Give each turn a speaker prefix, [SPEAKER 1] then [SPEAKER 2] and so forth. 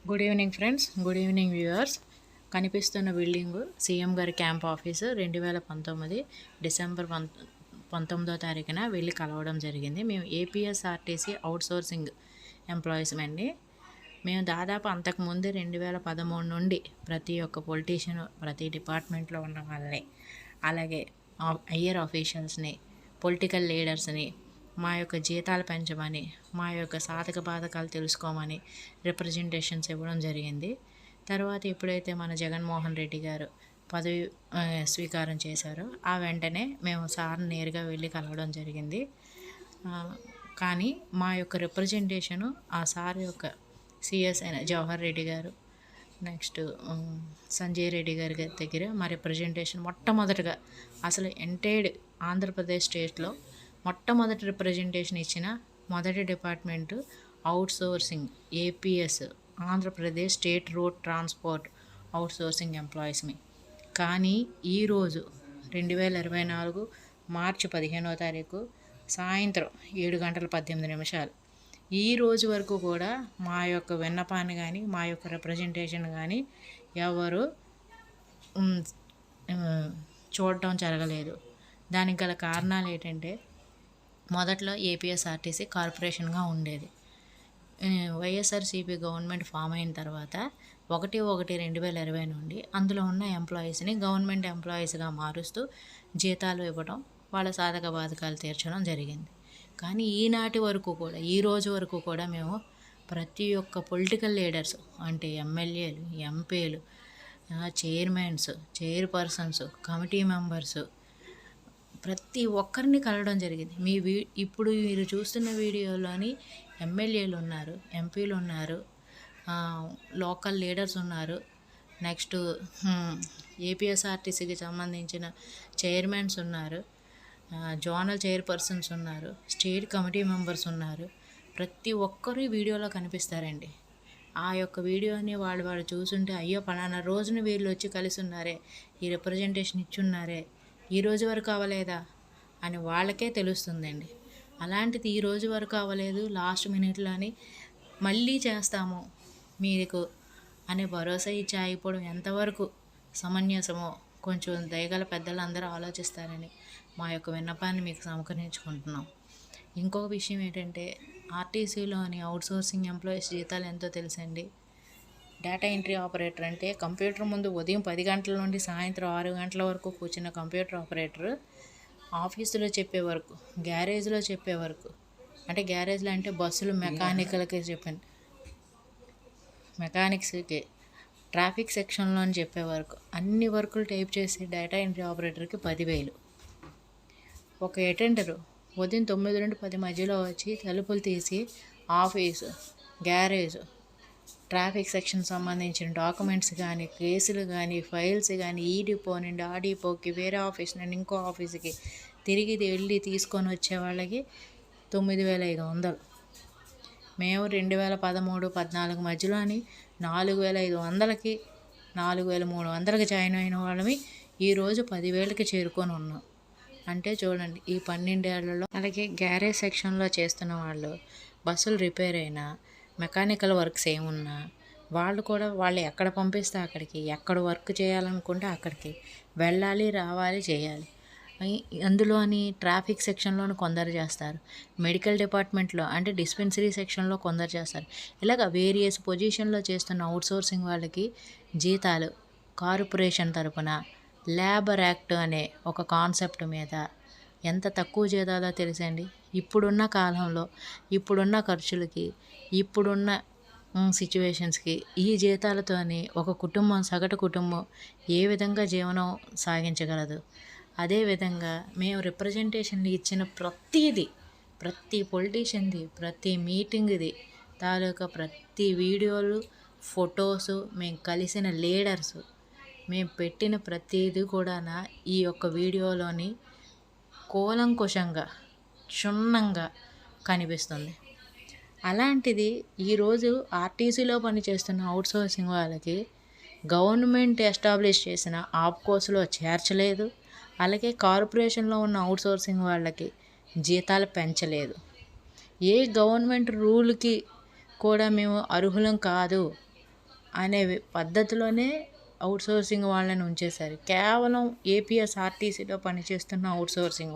[SPEAKER 1] Good evening friends, good evening viewers. కనిపిస్తున్న building CM గారి camp office 2019 December 19వ తారీఖున వెళ్ళి కలవడం జరిగింది. మేము ఏపీఎస్ఆర్టీసీ అవుట్సోర్సింగ్ ఎంప్లాయీస్ అండి. మేము దాదాపు అంతకుముందు 2013 నుండి ప్రతి ఒక్క పొలిటీషియన్ ప్రతి డిపార్ట్మెంట్లో ఉన్న వాళ్ళని, అలాగే హయ్యర్ ఆఫీషియల్స్ని, పొలిటికల్ లీడర్స్ని మా యొక్క జీతాలు పెంచమని, మా యొక్క సాధక బాధకాలు తెలుసుకోమని రిప్రజెంటేషన్స్ ఇవ్వడం జరిగింది. తర్వాత ఎప్పుడైతే మన జగన్మోహన్ రెడ్డి గారు పదవి స్వీకారం చేశారో ఆ వెంటనే మేము సార్ని నేరుగా వెళ్ళి కలవడం జరిగింది. కానీ మా యొక్క రిప్రజెంటేషను ఆ సార్ యొక్క సిఎస్ అయిన జవహర్ రెడ్డి గారు, నెక్స్ట్ సంజయ్ రెడ్డి గారి దగ్గర మా రిప్రజెంటేషన్ మొట్టమొదటగా అసలు ఎంటైర్డ్ ఆంధ్రప్రదేశ్ స్టేట్లో మొట్టమొదటి రిప్రజెంటేషన్ ఇచ్చిన మొదటి department outsourcing APS, Andhra Pradesh state road transport outsourcing ఎంప్లాయీస్ని. కానీ ఈరోజు 2024 మార్చి 15వ తారీఖు సాయంత్రం 7:18 ఈ రోజు వరకు కూడా మా యొక్క విన్నపాన్ని కానీ మా యొక్క రిప్రజెంటేషన్ కానీ ఎవరు చూడటం జరగలేదు. దానికి గల కారణాలు ఏంటంటే, మొదట్లో ఏపీఎస్ఆర్టీసీ కార్పొరేషన్గా ఉండేది. వైఎస్ఆర్సీపీ గవర్నమెంట్ ఫామ్ అయిన తర్వాత 1/1/2020 నుండి అందులో ఉన్న ఎంప్లాయీస్ని గవర్నమెంట్ ఎంప్లాయీస్గా మారుస్తూ జీతాలు ఇవ్వడం, వాళ్ళ సాధక బాధకాలు తీర్చడం జరిగింది. కానీ ఈనాటి వరకు కూడా, ఈ రోజు వరకు కూడా మేము ప్రతి ఒక్క పొలిటికల్ లీడర్స్ అంటే ఎమ్మెల్యేలు, ఎంపీలు, చైర్మన్స్, చైర్పర్సన్స్, కమిటీ మెంబర్స్ ప్రతి ఒక్కరిని కలవడం జరిగింది. ఇప్పుడు మీరు చూస్తున్న వీడియోలోని ఎమ్మెల్యేలు ఉన్నారు, ఎంపీలు ఉన్నారు, లోకల్ లీడర్స్ ఉన్నారు, నెక్స్ట్ ఏపీఎస్ఆర్టీసీకి సంబంధించిన చైర్మన్స్ ఉన్నారు, జోనల్ చైర్పర్సన్స్ ఉన్నారు, స్టేట్ కమిటీ మెంబర్స్ ఉన్నారు. ప్రతి ఒక్కరు వీడియోలో కనిపిస్తారండి. ఆ యొక్క వీడియోని వాళ్ళు చూసుంటే, అయ్యో పలానా రోజున వీళ్ళు వచ్చి కలిసి ఉన్నారే, ఈ రిప్రజెంటేషన్ ఇచ్చున్నారే, ఈ రోజు వరకు అవ్వలేదా అని వాళ్ళకే తెలుస్తుందండి. అలాంటిది ఈ రోజు వరకు అవ్వలేదు, లాస్ట్ మినిట్లోని మళ్ళీ చేస్తాము మీకు అనే భరోసా ఇచ్చి ఆగిపోవడం ఎంతవరకు సమంజసమో కొంచెం దయగల పెద్దలు అందరూ ఆలోచిస్తారని మా యొక్క విన్నపాన్ని మీకు సమకరించుకుంటున్నాం. ఇంకొక విషయం ఏంటంటే, ఆర్టీసీలోని అవుట్సోర్సింగ్ ఎంప్లాయీస్ జీతాలు ఎంతో తెలుసండి. డేటా ఎంట్రీ ఆపరేటర్ అంటే కంప్యూటర్ ముందు ఉదయం 10 గంటల నుండి సాయంత్రం 6 గంటల వరకు కూర్చున్న కంప్యూటర్ ఆపరేటర్ ఆఫీసులో చెప్పే వరకు, గ్యారేజ్లో చెప్పే వరకు, అంటే గ్యారేజ్లో అంటే బస్సులు మెకానికల్కి చెప్పండి, మెకానిక్స్కి, ట్రాఫిక్ సెక్షన్లో అని చెప్పే వరకు అన్ని వర్కులు టైప్ చేసి డేటా ఎంట్రీ ఆపరేటర్కి 10,000. ఒక అటెండరు ఉదయం 9 నుండి 10 మధ్యలో వచ్చి తలుపులు తీసి ఆఫీసు, గ్యారేజ్, ట్రాఫిక్ సెక్షన్ సంబంధించిన డాక్యుమెంట్స్ కానీ, కేసులు కానీ, ఫైల్స్ కానీ ఈ డిపో నుండి ఆ డిపోకి, వేరే ఆఫీస్ నుండి ఇంకో ఆఫీస్కి తిరిగి వెళ్ళి తీసుకొని వచ్చే వాళ్ళకి 9,500. మేము 2013-14 మధ్యలోని 4,500కి, 4,300కి జాయిన్ అయిన వాళ్ళమి ఈరోజు 10,000కి చేరుకొని ఉన్నాం. అంటే చూడండి, ఈ 12 ఏళ్లలో. అలాగే గ్యారేజ్ సెక్షన్లో చేస్తున్న వాళ్ళు, బస్సులు రిపేర్ అయినా, మెకానికల్ వర్క్స్ ఏమున్నా వాళ్ళు ఎక్కడ పంపిస్తే అక్కడికి, ఎక్కడ వర్క్ చేయాలనుకుంటే అక్కడికి వెళ్ళాలి, రావాలి, చేయాలి. అందులోని ట్రాఫిక్ సెక్షన్లోని కొందరు చేస్తారు, మెడికల్ డిపార్ట్మెంట్లో అంటే డిస్పెన్సరీ సెక్షన్లో కొందరు చేస్తారు. ఇలాగ వేరియస్ పొజిషన్లో చేస్తున్న అవుట్సోర్సింగ్ వాళ్ళకి జీతాలు కార్పొరేషన్ తరపున లేబర్ యాక్ట్ అనే ఒక కాన్సెప్ట్ మీద ఎంత తక్కువ జీతాలో తెలుసండి. ఇప్పుడున్న కాలంలో, ఇప్పుడున్న ఖర్చులకి, ఇప్పుడున్న సిచ్యువేషన్స్కి ఈ జీతాలతోని ఒక కుటుంబం, సగటు కుటుంబం ఏ విధంగా జీవనం సాగించగలదు. అదేవిధంగా మేము రిప్రజెంటేషన్లు ఇచ్చిన ప్రతి పొలిటీషియన్ది, ప్రతి మీటింగ్ది తాలూకా ప్రతి వీడియోలు, ఫొటోసు, మేము కలిసిన లీడర్స్, మేము పెట్టిన ప్రతిదీ కూడా ఈ యొక్క వీడియోలోని కూలంకుషంగా, క్షుణ్ణంగా కనిపిస్తుంది. అలాంటిది ఈరోజు ఆర్టీసీలో పనిచేస్తున్న అవుట్సోర్సింగ్ వాళ్ళకి గవర్నమెంట్ ఎస్టాబ్లిష్ చేసిన ఆప్కోస్లో చేర్చలేదు. అలాగే కార్పొరేషన్లో ఉన్న అవుట్సోర్సింగ్ వాళ్ళకి జీతాలు పెంచలేదు. ఏ గవర్నమెంట్ రూల్కి కూడా మేము అర్హులం కాదు అనే పద్ధతిలోనే అవుట్సోర్సింగ్ వాళ్ళని ఉంచేశారు. కేవలం ఏపీఎస్ఆర్టీసీలో పనిచేస్తున్న అవుట్సోర్సింగ్